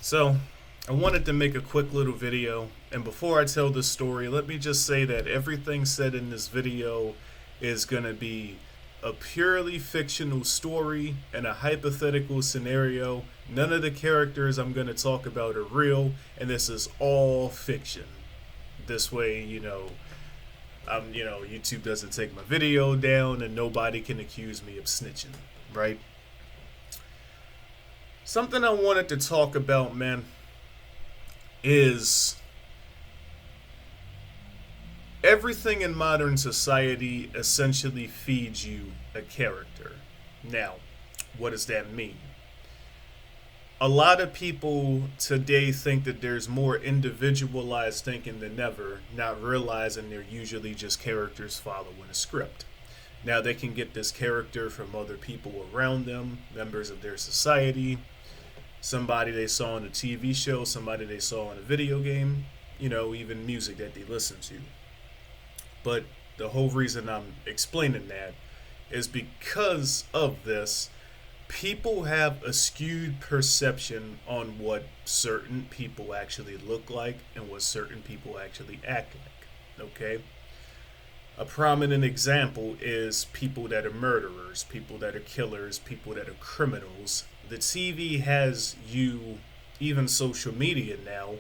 So, I wanted to make a quick little video, and before I tell this story, let me just say that everything said in this video is going to be a purely fictional story and a hypothetical scenario. None of the characters I'm going to talk about are real, and this is all fiction. This way, YouTube doesn't take my video down and nobody can accuse me of snitching, right? Something I wanted to talk about, man, is everything in modern society essentially feeds you a character. Now, what does that mean? A lot of people today think that there's more individualized thinking than ever, not realizing they're usually just characters following a script. Now, they can get this character from other people around them, members of their society, somebody they saw on a TV show, somebody they saw in a video game, even music that they listen to. But the whole reason I'm explaining that is because of this, people have a skewed perception on what certain people actually look like and what certain people actually act like. Okay? A prominent example is people that are murderers, people that are killers, people that are criminals. The TV has you, even social media now,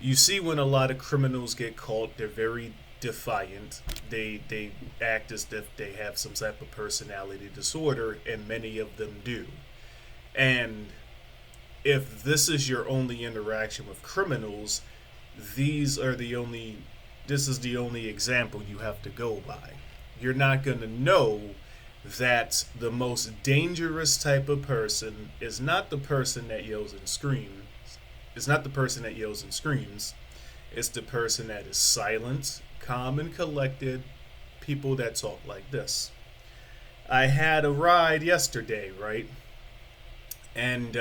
you see when a lot of criminals get caught, they're very defiant. They act as if they have some type of personality disorder, and many of them do. And if this is your only interaction with criminals, these are the only this is the only example you have to go by. You're not going to know that the most dangerous type of person is not the person that yells and screams. It's not the person that yells and screams. It's the person that is silent, calm and collected, people that talk like this. I had a ride yesterday, right? And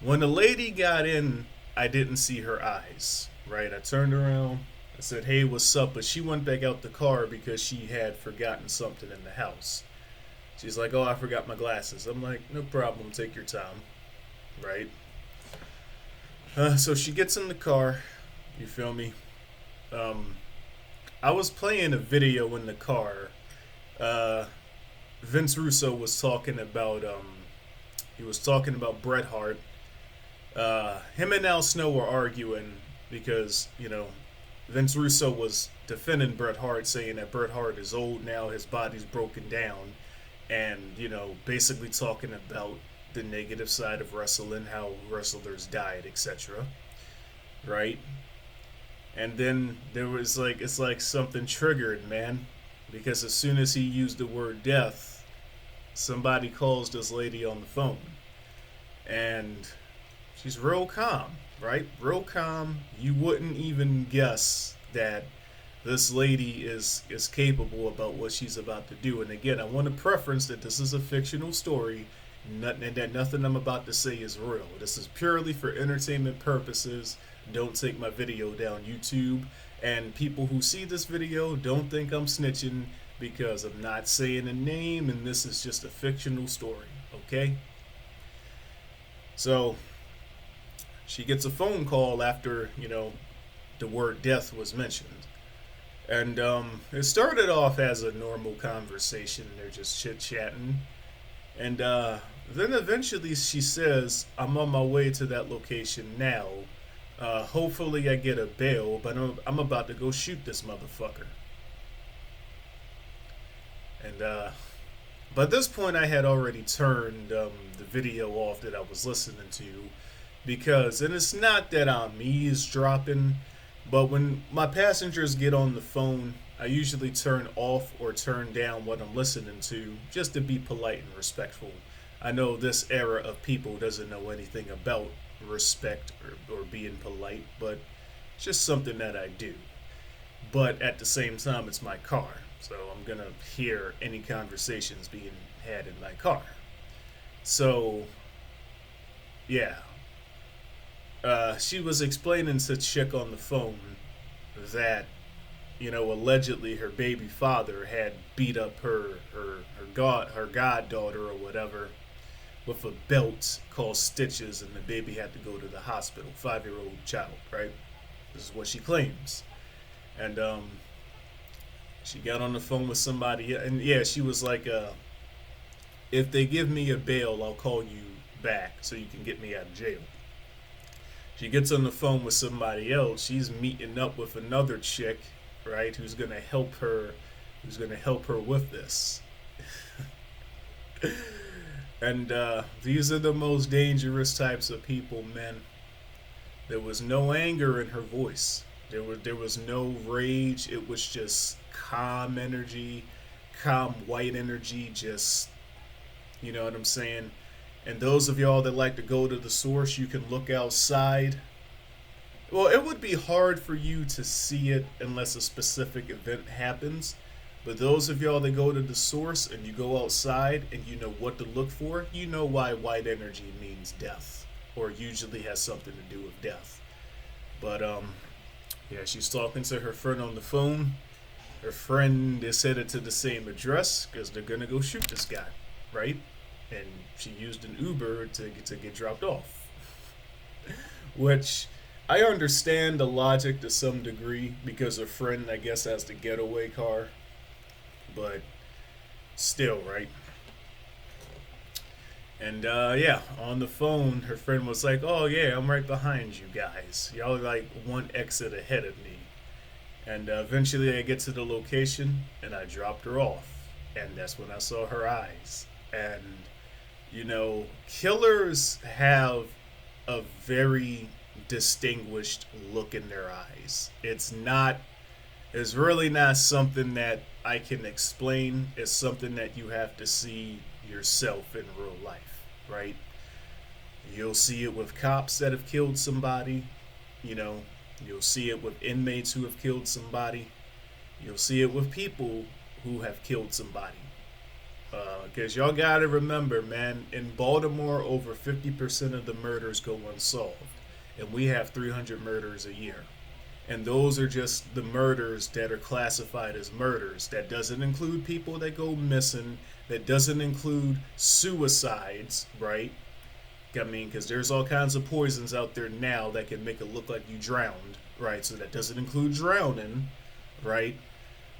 when the lady got in, I didn't see her eyes, right? I turned around, I said, "Hey, what's up?" But she went back out the car because she had forgotten something in the house. She's like, "Oh, I forgot my glasses." I'm like, "No problem, take your time," right? So she gets in the car, you feel me? Um, I was playing a video in the car. Uh, Vince Russo was talking about he was talking about Bret Hart. Him and Al Snow were arguing because Vince Russo was defending Bret Hart, saying that Bret Hart is old now, his body's broken down, and basically talking about the negative side of wrestling, how wrestlers died, etc. Right? And then there was it's like something triggered, man, because as soon as he used the word death, somebody calls this lady on the phone, and she's real calm, right? Real calm. You wouldn't even guess that this lady is capable about what she's about to do. And again, I want to preference that this is a fictional story, and that nothing I'm about to say is real. This is purely for entertainment purposes. Don't take my video down YouTube. And people who see this video, don't think I'm snitching because I'm not saying a name, and this is just a fictional story, okay? So she gets a phone call after the word death was mentioned, and it started off as a normal conversation. They're just chit chatting, and then eventually she says, "I'm on my way to that location now. Hopefully I get a bail, but I'm about to go shoot this motherfucker." And by this point, I had already turned the video off that I was listening to because, and it's not that I'm eavesdropping, but when my passengers get on the phone, I usually turn off or turn down what I'm listening to just to be polite and respectful. I know this era of people doesn't know anything about respect or being polite, but it's just something that I do. But at the same time, it's my car, so I'm gonna hear any conversations being had in my car. So, yeah, she was explaining to chick on the phone that allegedly her baby father had beat up her goddaughter or whatever, with a belt called stitches, and the baby had to go to the hospital. 5-year old child, right? This is what she claims. And she got on the phone with somebody, and yeah, she was like, "If they give me a bail, I'll call you back so you can get me out of jail." She gets on the phone with somebody else. She's meeting up with another chick, right? Who's gonna help her. Who's gonna help her with this. And these are the most dangerous types of people, men. There was no anger in her voice. There was no rage. It was just calm energy, calm white energy. Just, you know what I'm saying. And those of y'all that like to go to the source, you can look outside. Well, it would be hard for you to see it unless a specific event happens. But those of y'all that go to the source and you go outside and you know what to look for, you know why white energy means death, or usually has something to do with death. But yeah, she's talking to her friend on the phone. Her friend is headed to the same address because they're gonna go shoot this guy, right? And she used an Uber to get dropped off, which I understand the logic to some degree because her friend, I guess, has the getaway car, but still, right? And yeah, on the phone, her friend was like, "Oh yeah, I'm right behind you guys. Y'all are like one exit ahead of me." And eventually, I get to the location, and I dropped her off, and that's when I saw her eyes. And killers have a very distinguished look in their eyes. It's really not something that I can explain. It's something that you have to see yourself in real life, right? You'll see it with cops that have killed somebody, you know, you'll see it with inmates who have killed somebody, you'll see it with people who have killed somebody. Because y'all gotta remember, man, in Baltimore, over 50% of the murders go unsolved. And we have 300 murders a year. And those are just the murders that are classified as murders. That doesn't include people that go missing. That doesn't include suicides, right? I mean, because there's all kinds of poisons out there now that can make it look like you drowned, right? So that doesn't include drowning, right?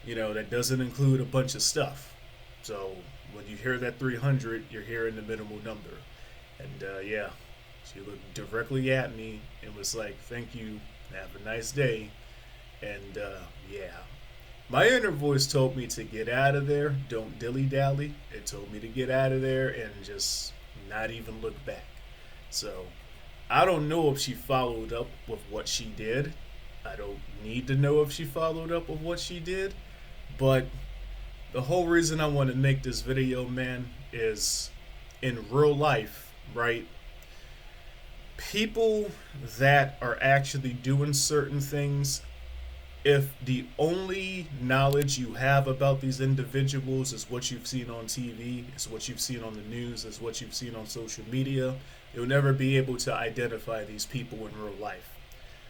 That doesn't include a bunch of stuff. So when you hear that 300, you're hearing the minimal number. And yeah, she looked directly at me and was like, "Thank you. Have a nice day." And yeah, my inner voice told me to get out of there. Don't dilly dally. It told me to get out of there and just not even look back. So I don't know if she followed up with what she did. I don't need to know if she followed up with what she did. But the whole reason I want to make this video, man, is in real life, right? People that are actually doing certain things, if the only knowledge you have about these individuals is what you've seen on TV, is what you've seen on the news, is what you've seen on social media, you'll never be able to identify these people in real life.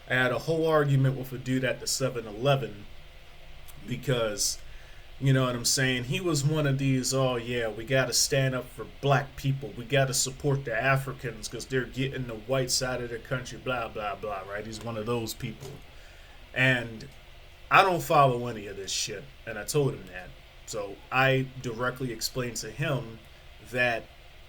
I had a whole argument with a dude at the 7-Eleven because, you know what I'm saying, he was one of these, "Oh yeah, we gotta stand up for black people, we gotta support the Africans because they're getting the white side of the country, blah blah blah," right? He's one of those people. And I don't follow any of this shit, and I told him that. So I directly explained to him that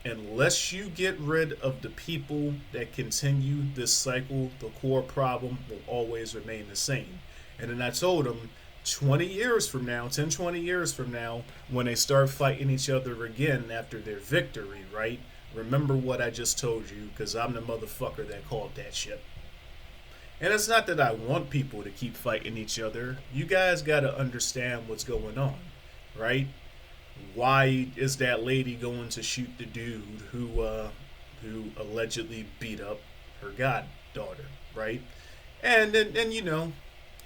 unless you get rid of the people that continue this cycle, the core problem will always remain the same. And then I told him 20 years from now, 10, 20 years from now, when they start fighting each other again after their victory, right? Remember what I just told you, because I'm the motherfucker that called that shit. And it's not that I want people to keep fighting each other. You guys got to understand what's going on, right? Why is that lady going to shoot the dude who allegedly beat up her goddaughter, right? And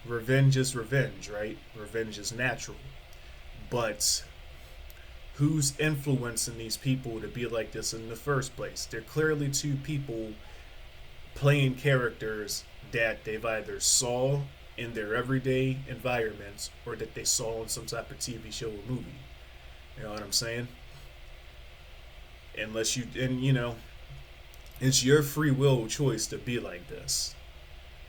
revenge is revenge, right? Revenge is natural. But who's influencing these people to be like this in the first place? They're clearly two people playing characters that they've either saw in their everyday environments or that they saw in some type of TV show or movie. You know what I'm saying? unless you, and you know, it's your free will choice to be like this.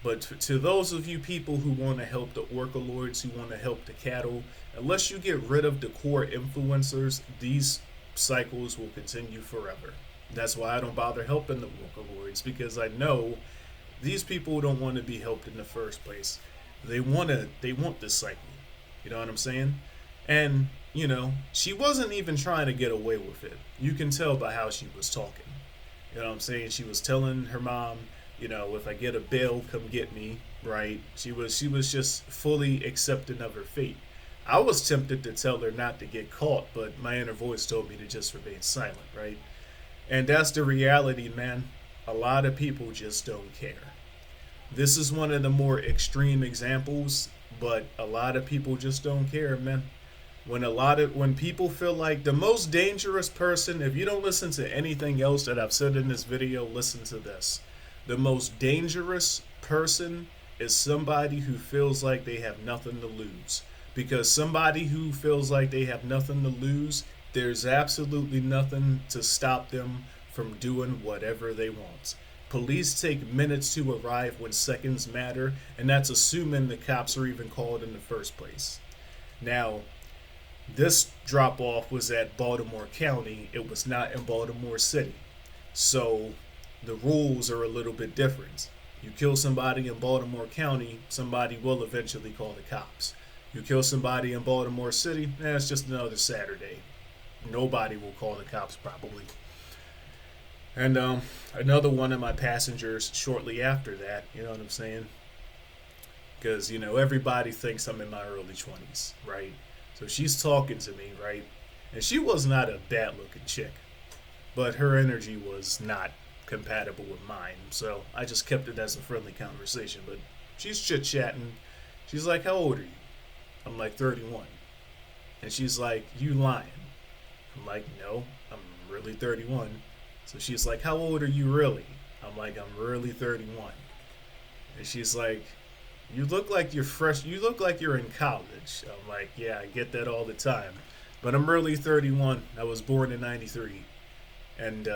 But to those of you people who want to help the Orca Lords, who want to help the cattle, unless you get rid of the core influencers, these cycles will continue forever. That's why I don't bother helping the Orca Lords, because I know these people don't want to be helped in the first place. They want this cycle. You know what I'm saying? And, you know, she wasn't even trying to get away with it. You can tell by how she was talking. You know what I'm saying? She was telling her mom, you know, if I get a bail, come get me, right? She was just fully accepting of her fate. I was tempted to tell her not to get caught, but my inner voice told me to just remain silent, right? And that's the reality, man. A lot of people just don't care. This is one of the more extreme examples, but a lot of people just don't care, man. When people feel like the most dangerous person, if you don't listen to anything else that I've said in this video, listen to this. The most dangerous person is somebody who feels like they have nothing to lose. Because somebody who feels like they have nothing to lose, there's absolutely nothing to stop them from doing whatever they want. Police take minutes to arrive when seconds matter, and that's assuming the cops are even called in the first place. Now, this drop off was at Baltimore County. It was not in Baltimore City. So the rules are a little bit different. You kill somebody in Baltimore County, somebody will eventually call the cops. You kill somebody in Baltimore City, it's just another Saturday. Nobody will call the cops probably. And another one of my passengers shortly after that, you know what I'm saying? Because, you know, everybody thinks I'm in my early 20s, right? So she's talking to me, right? And she was not a bad looking chick, but her energy was not compatible with mine. So I just kept it as a friendly conversation. But she's chit chatting. She's like, "How old are you?" I'm like, 31. And she's like, "You lying?" I'm like, "No, I'm really 31. So she's like, "How old are you really?" I'm like, "I'm really 31. And she's like, "You look like you're fresh. You look like you're in college." I'm like, "Yeah, I get that all the time. But I'm really 31. I was born in 93. And,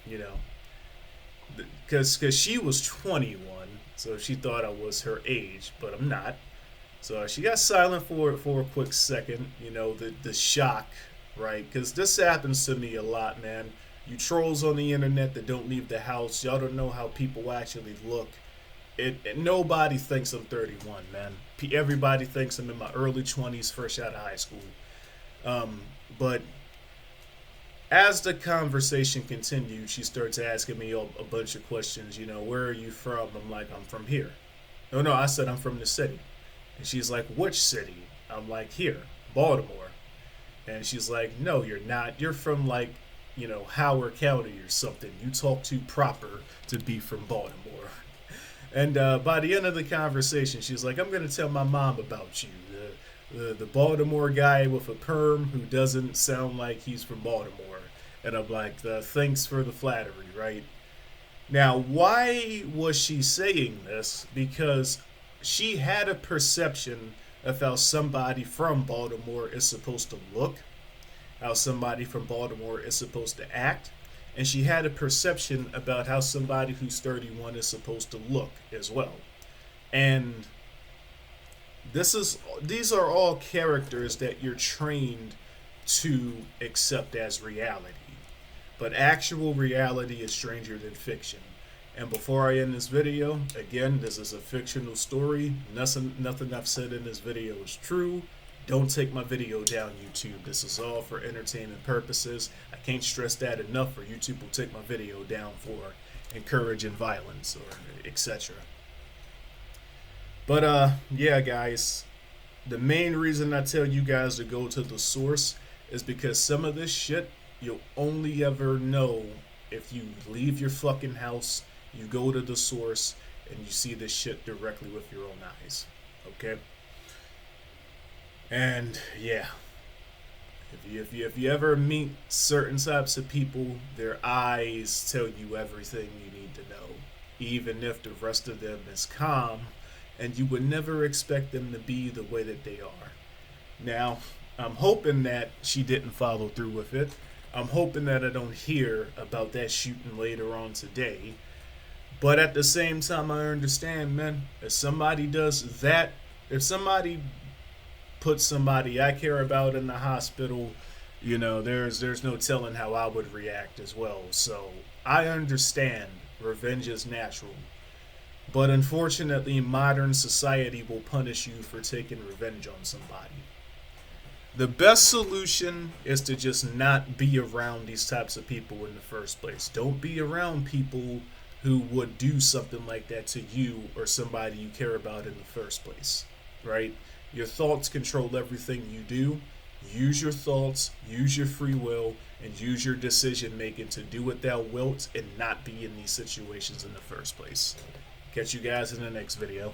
you know, because she was 21. So she thought I was her age, but I'm not. So she got silent for a quick second, you know, the shock, right? Because this happens to me a lot, man. You trolls on the internet that don't leave the house, y'all don't know how people actually look. Nobody thinks I'm 31, man. Everybody thinks I'm in my early 20s, fresh out of high school. But as the conversation continued, she starts asking me a bunch of questions. You know, "Where are you from?" I'm like, "I'm from here." No, I said, "I'm from the city." And she's like, "Which city?" I'm like, "Here, Baltimore." And she's like, "No, you're not. You're from, like, you know, Howard County or something. You talk too proper to be from Baltimore." And by the end of the conversation, she's like, "I'm going to tell my mom about you. The Baltimore guy with a perm who doesn't sound like he's from Baltimore." And I'm like, "Thanks for the flattery," right? Now, why was she saying this? Because she had a perception of how somebody from Baltimore is supposed to look, how somebody from Baltimore is supposed to act, and she had a perception about how somebody who's 31 is supposed to look as well. And these are all characters that you're trained to accept as reality. But actual reality is stranger than fiction. And before I end this video, again, this is a fictional story. Nothing I've said in this video is true. Don't take my video down, YouTube. This is all for entertainment purposes. I can't stress that enough, or YouTube will take my video down for encouraging violence or etc. But yeah, guys, the main reason I tell you guys to go to the source is because some of this shit you'll only ever know if you leave your fucking house, you go to the source, and you see this shit directly with your own eyes. Okay? And yeah, if you ever meet certain types of people, their eyes tell you everything you need to know, even if the rest of them is calm, and you would never expect them to be the way that they are. Now, I'm hoping that she didn't follow through with it. I'm hoping that I don't hear about that shooting later on today. But at the same time, I understand, man. If somebody does that, if somebody puts somebody I care about in the hospital, there's no telling how I would react as well. So I understand revenge is natural. But unfortunately, modern society will punish you for taking revenge on somebody. The best solution is to just not be around these types of people in the first place. Don't be around people who would do something like that to you or somebody you care about in the first place, right? Your thoughts control everything you do. Use your thoughts, use your free will, and use your decision making to do what thou wilt and not be in these situations in the first place. Catch you guys in the next video.